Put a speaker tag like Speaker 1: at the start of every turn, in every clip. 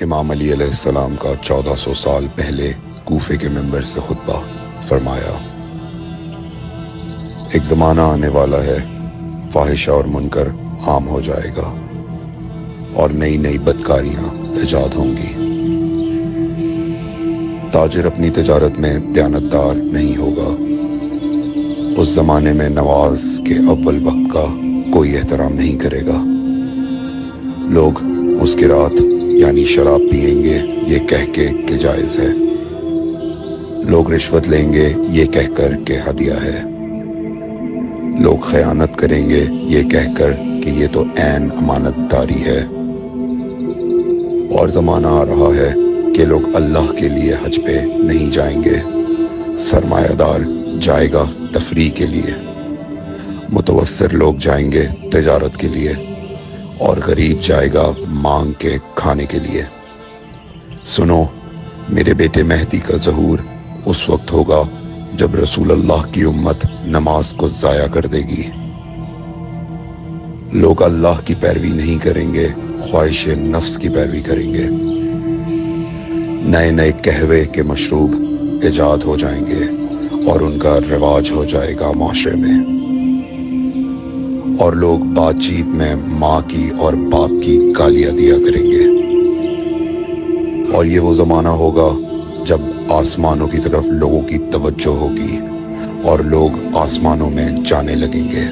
Speaker 1: امام علی علیہ السلام کا 1400 سال پہلے کوفے کے منبر سے خطبہ فرمایا، ایک زمانہ آنے والا ہے، فاحشہ اور منکر عام ہو جائے گا اور نئی نئی بدکاریاں ایجاد ہوں گی۔ تاجر اپنی تجارت میں دیانتدار نہیں ہوگا۔ اس زمانے میں نماز کے اول وقت کا کوئی احترام نہیں کرے گا۔ لوگ مسکرات یعنی شراب پئیں گے یہ کہہ کے کہ جائز ہے۔ لوگ رشوت لیں گے یہ کہہ کر کہ ہدیہ ہے۔ لوگ خیانت کریں گے یہ کہہ کر کہ یہ تو عین امانت داری ہے۔ اور زمانہ آ رہا ہے کہ لوگ اللہ کے لیے حج پہ نہیں جائیں گے، سرمایہ دار جائے گا تفریح کے لیے، متوسر لوگ جائیں گے تجارت کے لیے، اور غریب جائے گا مانگ کے کھانے کے لیے۔ سنو، میرے بیٹے مہدی کا ظہور اس وقت ہوگا جب رسول اللہ کی امت نماز کو ضائع کر دے گی۔ لوگ اللہ کی پیروی نہیں کریں گے، خواہش نفس کی پیروی کریں گے۔ نئے نئے قہوے کے مشروب ایجاد ہو جائیں گے اور ان کا رواج ہو جائے گا معاشرے میں، اور لوگ بات چیت میں ماں کی اور باپ کی گالیاں دیا کریں گے۔ اور یہ وہ زمانہ ہوگا جب آسمانوں کی طرف لوگوں کی توجہ ہوگی اور لوگ آسمانوں میں جانے لگیں گے۔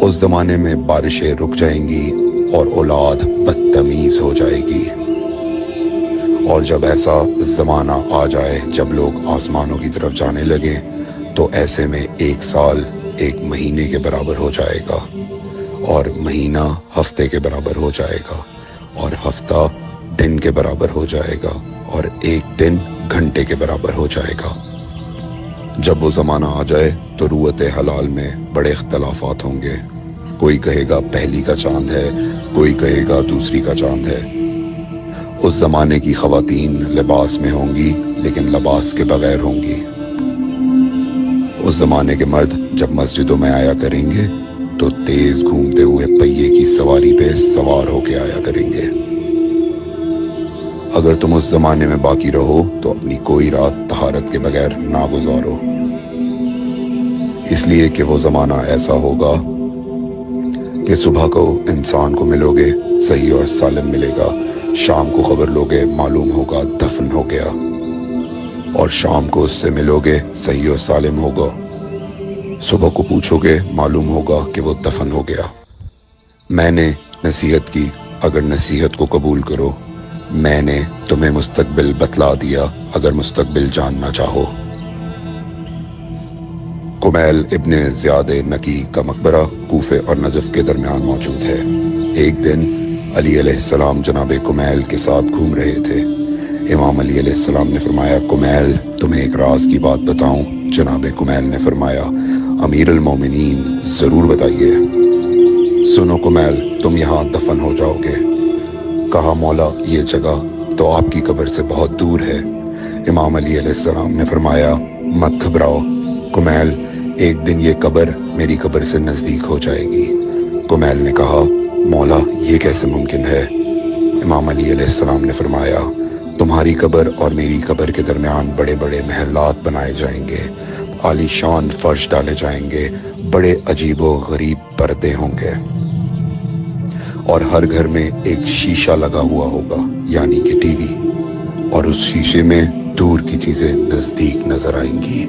Speaker 1: اس زمانے میں بارشیں رک جائیں گی اور اولاد بدتمیز ہو جائے گی۔ اور جب ایسا زمانہ آ جائے جب لوگ آسمانوں کی طرف جانے لگیں تو ایسے میں ایک سال ایک مہینے کے برابر ہو جائے گا، اور مہینہ ہفتے کے برابر ہو جائے گا، اور ہفتہ دن کے برابر ہو جائے گا، اور ایک دن گھنٹے کے برابر ہو جائے گا۔ جب وہ زمانہ آ جائے تو روت حلال میں بڑے اختلافات ہوں گے۔ کوئی کہے گا پہلی کا چاند ہے، کوئی کہے گا دوسری کا چاند ہے۔ اس زمانے کی خواتین لباس میں ہوں گی لیکن لباس کے بغیر ہوں گی۔ اس زمانے کے مرد جب مسجدوں میں آیا کریں گے تو تیز گھومتے ہوئے پہیے کی سواری پہ سوار ہو کے آیا کریں گے۔ اگر تم اس زمانے میں باقی رہو تو اپنی کوئی رات طہارت کے بغیر نہ گزارو، اس لیے کہ وہ زمانہ ایسا ہوگا کہ صبح کو انسان کو ملو گے صحیح اور سالم ملے گا، شام کو خبر لوگے معلوم ہوگا دفن ہو گیا، اور شام کو اس سے ملو گے صحیح اور سالم ہوگا، صبح کو پوچھو گے معلوم ہوگا کہ وہ دفن ہو گیا۔ میں نے نصیحت کی، اگر نصیحت کو قبول کرو، میں نے تمہیں مستقبل بتلا دیا اگر مستقبل جاننا چاہو۔ کمیل ابن زیاد نکی کا مقبرہ کوفے اور نجف کے درمیان موجود ہے۔ ایک دن علی علیہ السلام جناب کمیل کے ساتھ گھوم رہے تھے۔ امام علی علیہ السلام نے فرمایا، کمیل تمہیں ایک راز کی بات بتاؤں؟ جناب کمیل نے فرمایا، امیر المومنین ضرور بتائیے۔ سنو کمیل، تم یہاں دفن ہو جاؤ گے۔ کہا، مولا یہ جگہ تو آپ کی قبر سے بہت دور ہے۔ امام علی علیہ السلام نے فرمایا، مت گھبراؤ کمیل، ایک دن یہ قبر میری قبر سے نزدیک ہو جائے گی۔ کمیل نے کہا، مولا یہ کیسے ممکن ہے؟ امام علی علیہ السلام نے فرمایا، تمہاری قبر اور میری قبر کے درمیان بڑے بڑے محلات بنائے جائیں گے، عالی شان فرش ڈالے جائیں گے، بڑے عجیب و غریب پردے ہوں گے، اور ہر گھر میں ایک شیشہ لگا ہوا ہوگا یعنی کہ ٹی وی، اور اس شیشے میں دور کی چیزیں نزدیک نظر آئیں گی۔